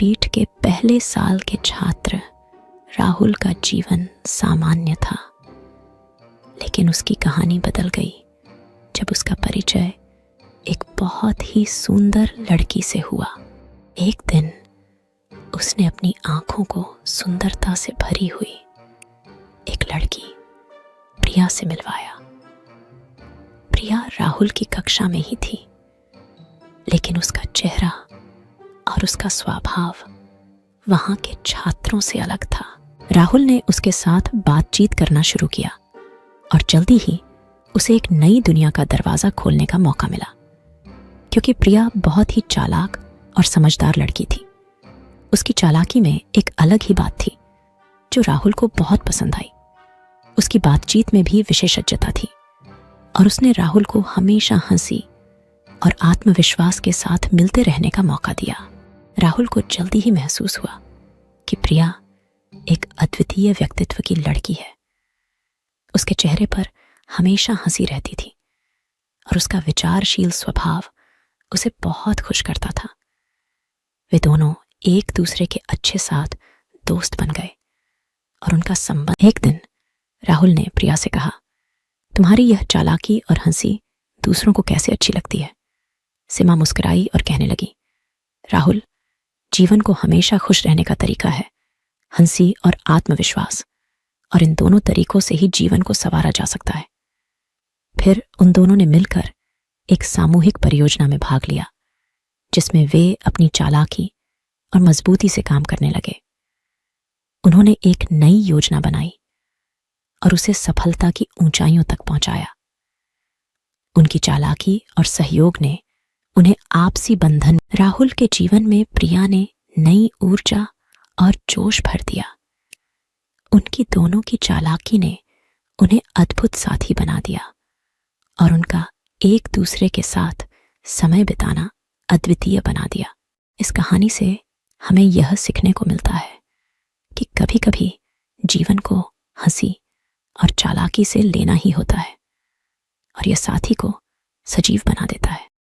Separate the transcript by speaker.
Speaker 1: विद्यापीठ के पहले साल के छात्र राहुल का जीवन सामान्य था, लेकिन उसकी कहानी बदल गई जब उसका परिचय एक बहुत ही सुंदर लड़की से हुआ। एक दिन उसने अपनी आंखों को सुंदरता से भरी हुई एक लड़की प्रिया से मिलवाया। प्रिया राहुल की कक्षा में ही थी, लेकिन उसका चेहरा और उसका स्वभाव वहां के छात्रों से अलग था। राहुल ने उसके साथ बातचीत करना शुरू किया और जल्दी ही उसे एक नई दुनिया का दरवाजा खोलने का मौका मिला, क्योंकि प्रिया बहुत ही चालाक और समझदार लड़की थी। उसकी चालाकी में एक अलग ही बात थी जो राहुल को बहुत पसंद आई। उसकी बातचीत में भी विशेषज्ञता थी और उसने राहुल को हमेशा हंसी और आत्मविश्वास के साथ मिलते रहने का मौका दिया। राहुल को जल्दी ही महसूस हुआ कि प्रिया एक अद्वितीय व्यक्तित्व की लड़की है। उसके चेहरे पर हमेशा हंसी रहती थी और उसका विचारशील स्वभाव उसे बहुत खुश करता था। वे दोनों एक दूसरे के अच्छे साथ दोस्त बन गए और उनका संबंध। एक दिन राहुल ने प्रिया से कहा, तुम्हारी यह चालाकी और हंसी दूसरों को कैसे अच्छी लगती है। सीमा मुस्कुराई और कहने लगी, राहुल, जीवन को हमेशा खुश रहने का तरीका है हंसी और आत्मविश्वास, और इन दोनों तरीकों से ही जीवन को संवारा जा सकता है। फिर उन दोनों ने मिलकर एक सामूहिक परियोजना में भाग लिया, जिसमें वे अपनी चालाकी और मजबूती से काम करने लगे। उन्होंने एक नई योजना बनाई और उसे सफलता की ऊंचाइयों तक पहुंचाया। उनकी चालाकी और सहयोग ने उन्हें आपसी बंधन। राहुल के जीवन में प्रिया ने नई ऊर्जा और जोश भर दिया। उनकी दोनों की चालाकी ने उन्हें अद्भुत साथी बना दिया और उनका एक दूसरे के साथ समय बिताना अद्वितीय बना दिया। इस कहानी से हमें यह सीखने को मिलता है कि कभी-कभी जीवन को हंसी और चालाकी से लेना ही होता है और यह साथी को सजीव बना देता है।